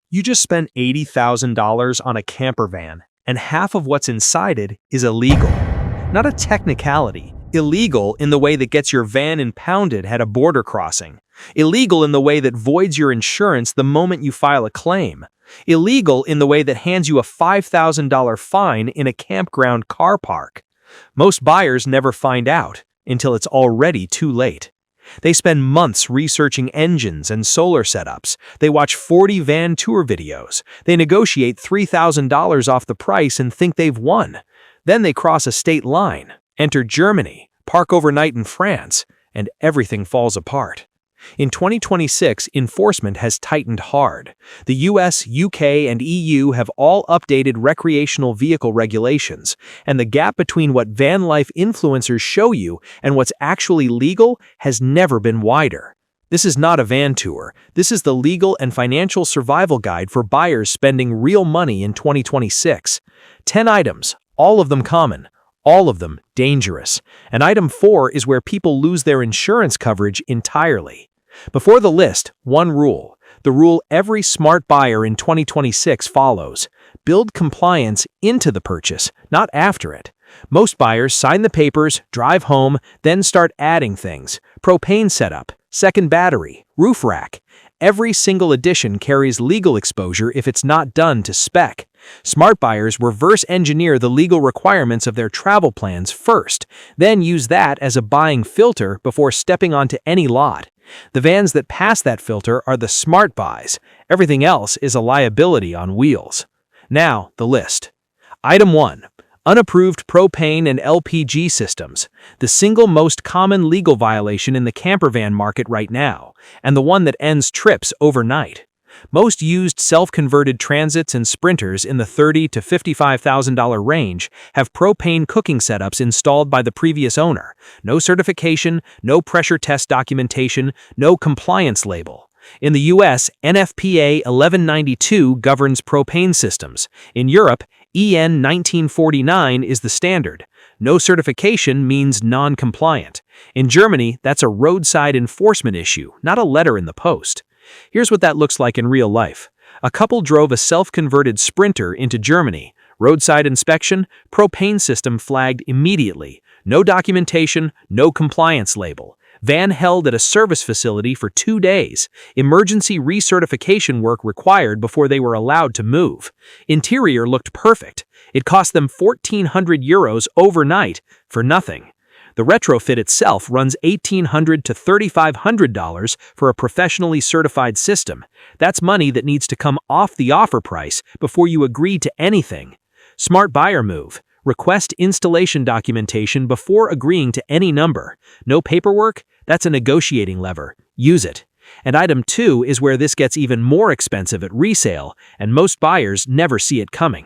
You just spent $80,000 on a camper van, and half of what's inside it is illegal. Not a technicality. Illegal in the way that gets your van impounded at a border crossing. Illegal in the way that voids your insurance the moment you file a claim. Illegal in the way that hands you a $5,000 fine in a campground car park. Most buyers never find out until it's already too late. They spend months researching engines and solar setups. They watch 40 van tour videos. They negotiate $3,000 off the price and think they've won. Then they cross a state line, enter Germany, park overnight in France, and everything falls apart. In 2026, enforcement has tightened hard. The US, UK, and EU have all updated recreational vehicle regulations, and the gap between what van life influencers show you and what's actually legal has never been wider. This is not a van tour. This is the legal and financial survival guide for buyers spending real money in 2026. 10 items, all of them common. All of them dangerous. And item 4 is where people lose their insurance coverage entirely. Before the list, one rule. The rule every smart buyer in 2026 follows. Build compliance into the purchase, not after it. Most buyers sign the papers, drive home, then start adding things. Propane setup, second battery, roof rack. Every single addition carries legal exposure if it's not done to spec. Smart buyers reverse engineer the legal requirements of their travel plans first, then use that as a buying filter before stepping onto any lot. The vans that pass that filter are the smart buys. Everything else is a liability on wheels. Now, the list. Item 1. Unapproved propane and LPG systems, the single most common legal violation in the campervan market right now, and the one that ends trips overnight. Most used self-converted transits and sprinters in the $30,000 to $55,000 range have propane cooking setups installed by the previous owner. No certification, no pressure test documentation, no compliance label. In the US, NFPA 1192 governs propane systems. In Europe, EN 1949 is the standard. No certification means non-compliant. In Germany, that's a roadside enforcement issue, not a letter in the post. Here's what that looks like in real life. A couple drove a self-converted Sprinter into Germany. Roadside inspection, propane system flagged immediately. No documentation, no compliance label. Van held at a service facility for 2 days. Emergency recertification work required before they were allowed to move. Interior looked perfect. It cost them €1,400 overnight for nothing. The retrofit itself runs $1,800 to $3,500 for a professionally certified system. That's money that needs to come off the offer price before you agree to anything. Smart buyer move. Request installation documentation before agreeing to any number. No paperwork? That's a negotiating lever. Use it. And item 2 is where this gets even more expensive at resale, and most buyers never see it coming.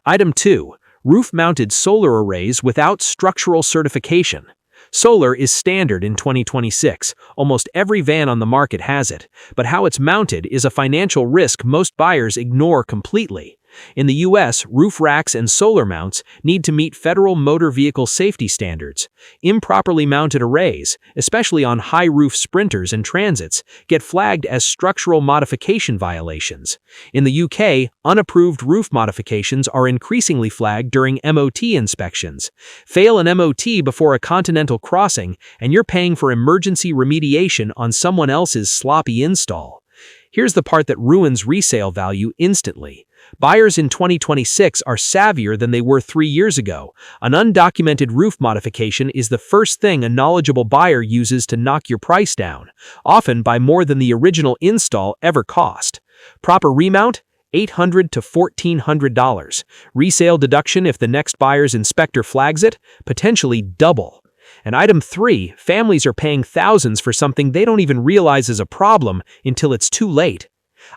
Item 2. Roof-mounted solar arrays without structural certification. Solar is standard in 2026. Almost every van on the market has it, but how it's mounted is a financial risk most buyers ignore completely. In the US, roof racks and solar mounts need to meet federal motor vehicle safety standards. Improperly mounted arrays, especially on high-roof sprinters and transits, get flagged as structural modification violations. In the UK, unapproved roof modifications are increasingly flagged during MOT inspections. Fail an MOT before a continental crossing, and you're paying for emergency remediation on someone else's sloppy install. Here's the part that ruins resale value instantly. Buyers in 2026 are savvier than they were 3 years ago. An undocumented roof modification is the first thing a knowledgeable buyer uses to knock your price down, often by more than the original install ever cost. Proper remount? $800 to $1,400. Resale deduction if the next buyer's inspector flags it? Potentially double. And item 3, families are paying thousands for something they don't even realize is a problem until it's too late.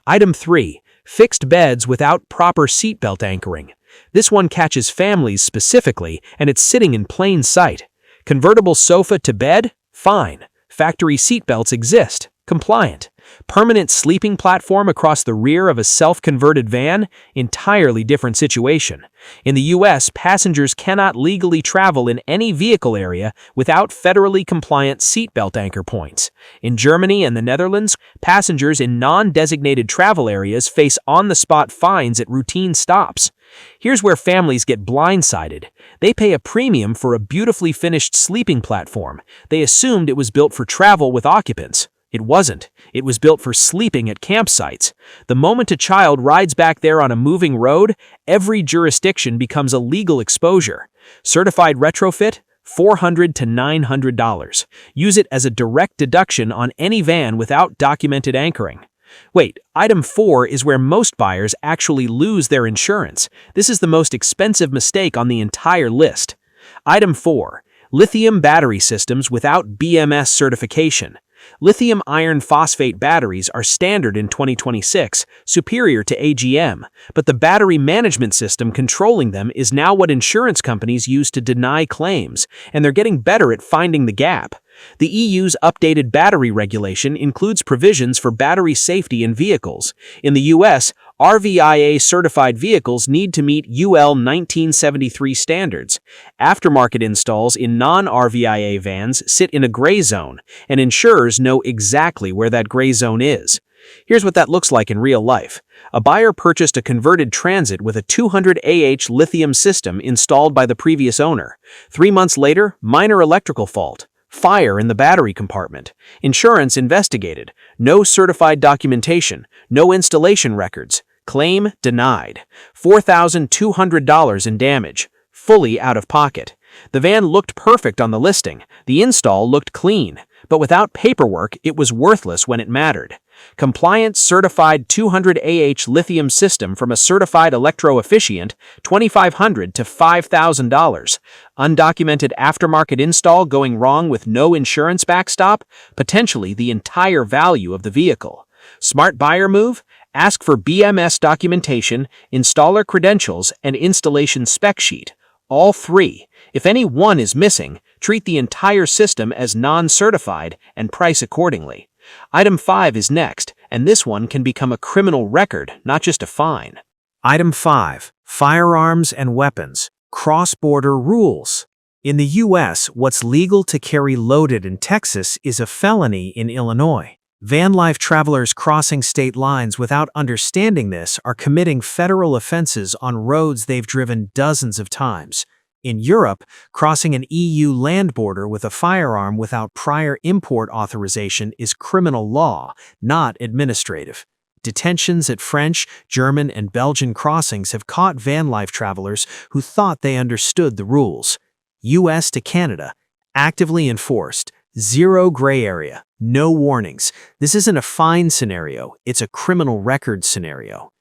Item 3. Fixed beds without proper seatbelt anchoring. This one catches families specifically, and it's sitting in plain sight. Convertible sofa to bed? Fine. Factory seatbelts exist. Compliant. Permanent sleeping platform across the rear of a self-converted van? Entirely different situation. In the US, passengers cannot legally travel in any vehicle area without federally compliant seatbelt anchor points. In Germany and the Netherlands, passengers in non-designated travel areas face on-the-spot fines at routine stops. Here's where families get blindsided. They pay a premium for a beautifully finished sleeping platform. They assumed it was built for travel with occupants. It wasn't. It was built for sleeping at campsites. The moment a child rides back there on a moving road, every jurisdiction becomes a legal exposure. Certified retrofit? $400 to $900. Use it as a direct deduction on any van without documented anchoring. Wait, item 4 is where most buyers actually lose their insurance. This is the most expensive mistake on the entire list. Item 4. Lithium battery systems without BMS certification. Lithium iron phosphate batteries are standard in 2026, superior to AGM, but the battery management system controlling them is now what insurance companies use to deny claims, and they're getting better at finding the gap. The EU's updated battery regulation includes provisions for battery safety in vehicles. In the US, RVIA-certified vehicles need to meet UL 1973 standards. Aftermarket installs in non-RVIA vans sit in a gray zone, and insurers know exactly where that gray zone is. Here's what that looks like in real life. A buyer purchased a converted Transit with a 200 AH lithium system installed by the previous owner. 3 months later, minor electrical fault. Fire in the battery compartment. Insurance investigated. No certified documentation. No installation records. Claim denied. $4,200 in damage. Fully out of pocket. The van looked perfect on the listing. The install looked clean. But without paperwork, it was worthless when it mattered. Compliant certified 200 AH lithium system from a certified electro-efficient, $2,500 to $5,000. Undocumented aftermarket install going wrong with no insurance backstop, potentially the entire value of the vehicle. Smart buyer move? Ask for BMS documentation, installer credentials, and installation spec sheet. All 3. If any one is missing, treat the entire system as non-certified and price accordingly. Item 5 is next, and this one can become a criminal record, not just a fine. Item 5. Firearms and weapons. Cross-border rules. In the U.S., what's legal to carry loaded in Texas is a felony in Illinois. Van life travelers crossing state lines without understanding this are committing federal offenses on roads they've driven dozens of times. In Europe, crossing an EU land border with a firearm without prior import authorization is criminal law, not administrative. Detentions at French, German, and Belgian crossings have caught van life travelers who thought they understood the rules. US to Canada, actively enforced, zero gray area, no warnings. This isn't a fine scenario, it's a criminal record scenario.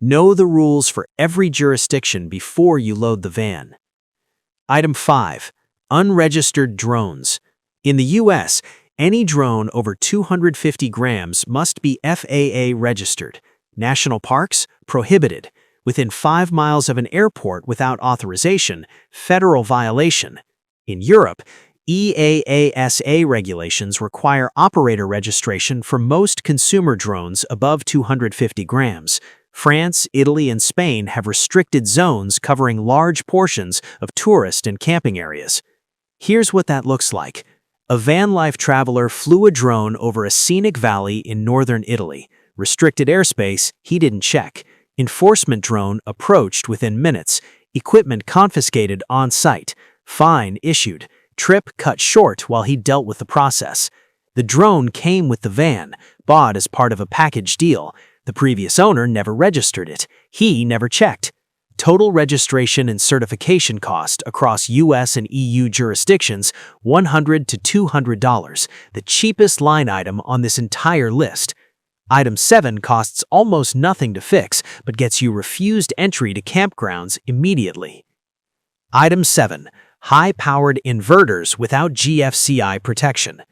Know the rules for every jurisdiction before you load the van. Item 5. Unregistered drones. In the U.S., any drone over 250 grams must be FAA registered. National parks? Prohibited. Within 5 miles of an airport without authorization, federal violation. In Europe, EASA regulations require operator registration for most consumer drones above 250 grams. France, Italy, and Spain have restricted zones covering large portions of tourist and camping areas. Here's what that looks like. A van life traveler flew a drone over a scenic valley in northern Italy. Restricted airspace, he didn't check. Enforcement drone approached within minutes. Equipment confiscated on site. Fine issued. Trip cut short while he dealt with the process. The drone came with the van, bought as part of a package deal. The previous owner never registered it. He never checked. Total registration and certification cost across US and EU jurisdictions, $100 to $200, the cheapest line item on this entire list. Item 7 costs almost nothing to fix, but gets you refused entry to campgrounds immediately. Item 7. High-powered inverters without GFCI protection.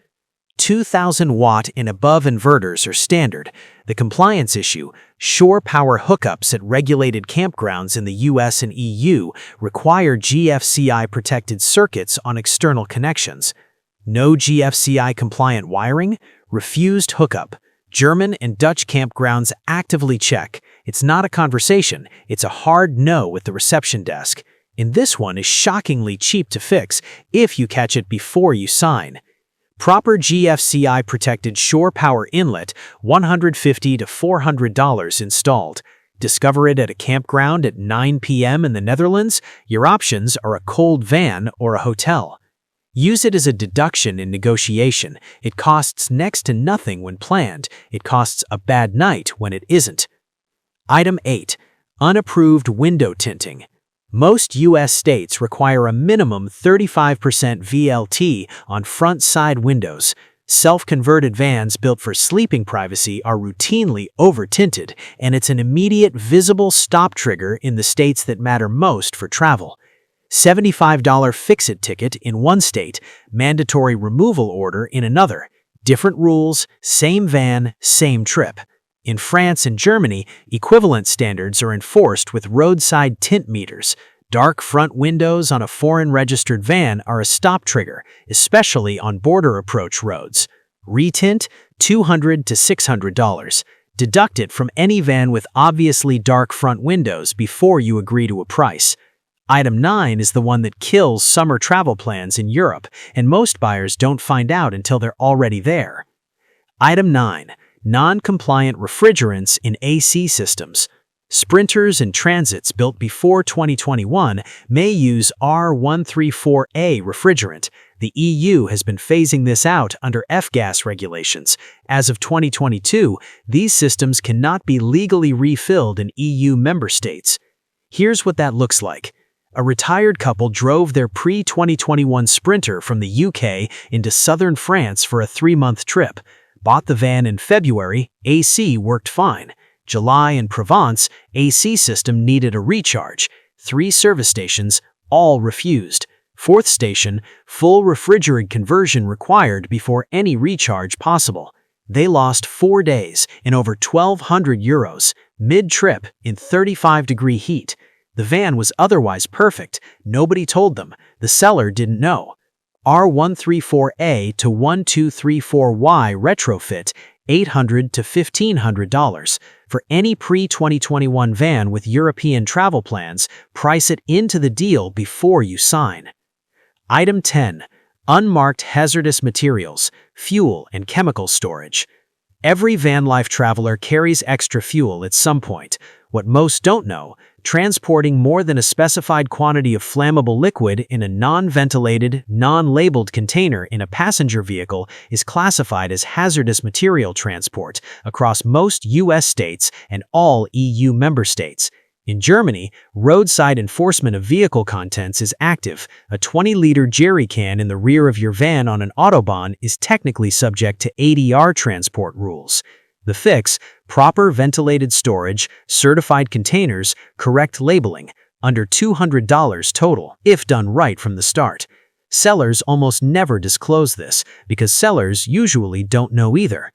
2,000-watt and above inverters are standard. The compliance issue, shore power hookups at regulated campgrounds in the US and EU require GFCI-protected circuits on external connections. No GFCI-compliant wiring? Refused hookup. German and Dutch campgrounds actively check. It's not a conversation, it's a hard no at the reception desk. And this one is shockingly cheap to fix if you catch it before you sign. Proper GFCI-protected shore power inlet, $150 to $400 installed. Discover it at a campground at 9 p.m. in the Netherlands? Your options are a cold van or a hotel. Use it as a deduction in negotiation. It costs next to nothing when planned. It costs a bad night when it isn't. Item 8. Unapproved window tinting. Most U.S. states require a minimum 35% VLT on front-side windows. Self-converted vans built for sleeping privacy are routinely over-tinted, and it's an immediate visible stop trigger in the states that matter most for travel. $75 fix-it ticket in one state, mandatory removal order in another. Different rules, same van, same trip. In France and Germany, equivalent standards are enforced with roadside tint meters. Dark front windows on a foreign-registered van are a stop trigger, especially on border approach roads. Retint, $200 to $600. Deduct it from any van with obviously dark front windows before you agree to a price. Item 9 is the one that kills summer travel plans in Europe, and most buyers don't find out until they're already there. Item 9. Non-compliant refrigerants in AC systems. Sprinters and transits built before 2021 may use R134A refrigerant. The EU has been phasing this out under F-gas regulations. As of 2022, these systems cannot be legally refilled in EU member states. Here's what that looks like. A retired couple drove their pre-2021 Sprinter from the UK into southern France for a 3-month trip. Bought the van in February, AC worked fine. July in Provence, AC system needed a recharge. 3 service stations, all refused. 4th station, full refrigerant conversion required before any recharge possible. They lost 4 days and over €1,200, mid-trip in 35-degree heat. The van was otherwise perfect. Nobody told them. The seller didn't know. R134A to 1234Y retrofit, $800 to $1,500. For any pre-2021 van with European travel plans, price it into the deal before you sign. Item 10. Unmarked hazardous materials, fuel and chemical storage. Every van life traveler carries extra fuel at some point. What most don't know, transporting more than a specified quantity of flammable liquid in a non-ventilated, non-labeled container in a passenger vehicle is classified as hazardous material transport across most U.S. states and all EU member states. In Germany, roadside enforcement of vehicle contents is active. A 20-liter jerry can in the rear of your van on an autobahn is technically subject to ADR transport rules. The fix: proper ventilated storage, certified containers, correct labeling, under $200 total, if done right from the start. Sellers almost never disclose this, because sellers usually don't know either.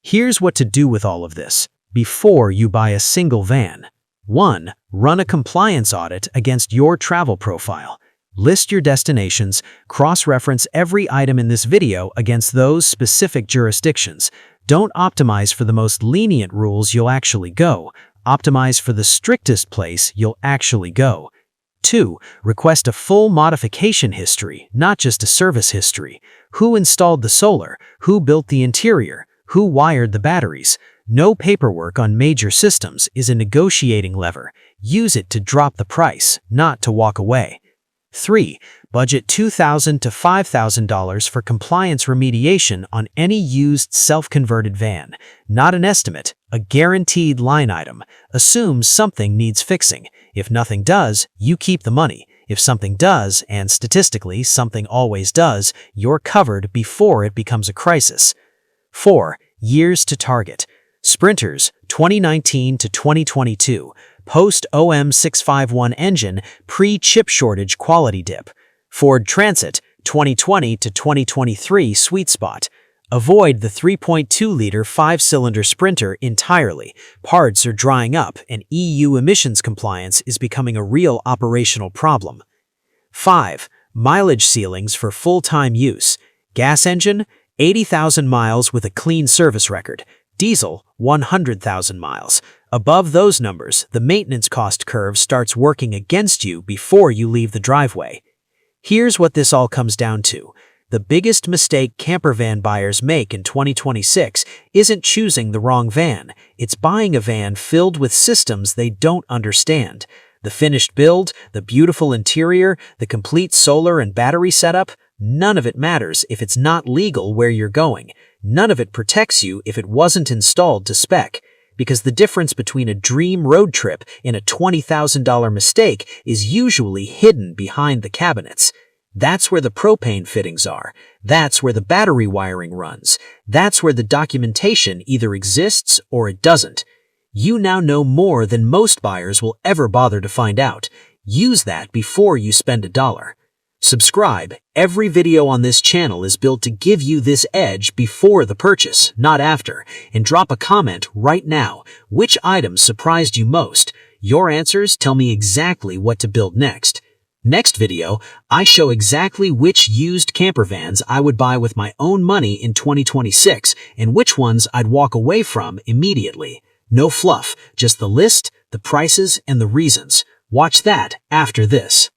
Here's what to do with all of this before you buy a single van. 1. Run a compliance audit against your travel profile. List your destinations, cross-reference every item in this video against those specific jurisdictions. Don't optimize for the most lenient rules you'll actually go. Optimize for the strictest place you'll actually go. 2. Request a full modification history, not just a service history. Who installed the solar? Who built the interior? Who wired the batteries? No paperwork on major systems is a negotiating lever. Use it to drop the price, not to walk away. 3. Budget $2,000 to $5,000 for compliance remediation on any used self-converted van. Not an estimate, a guaranteed line item. Assume something needs fixing. If nothing does, you keep the money. If something does, and statistically something always does, you're covered before it becomes a crisis. 4. Years to target. Sprinters, 2019 to 2022. Post-OM 651 engine, pre-chip shortage quality dip. Ford Transit, 2020 to 2023 sweet spot. Avoid the 3.2-liter 5-cylinder Sprinter entirely. Parts are drying up and EU emissions compliance is becoming a real operational problem. 5. Mileage ceilings for full-time use. Gas engine, 80,000 miles with a clean service record. Diesel, 100,000 miles. Above those numbers, the maintenance cost curve starts working against you before you leave the driveway. Here's what this all comes down to. The biggest mistake campervan buyers make in 2026 isn't choosing the wrong van. It's buying a van filled with systems they don't understand. The finished build, the beautiful interior, the complete solar and battery setup, none of it matters if it's not legal where you're going. None of it protects you if it wasn't installed to spec. Because the difference between a dream road trip and a $20,000 mistake is usually hidden behind the cabinets. That's where the propane fittings are. That's where the battery wiring runs. That's where the documentation either exists or it doesn't. You now know more than most buyers will ever bother to find out. Use that before you spend $1. Subscribe. Every video on this channel is built to give you this edge before the purchase, not after. And drop a comment right now. Which items surprised you most? Your answers tell me exactly what to build next. Next video, I show exactly which used campervans I would buy with my own money in 2026 and which ones I'd walk away from immediately. No fluff, just the list, the prices, and the reasons. Watch that after this.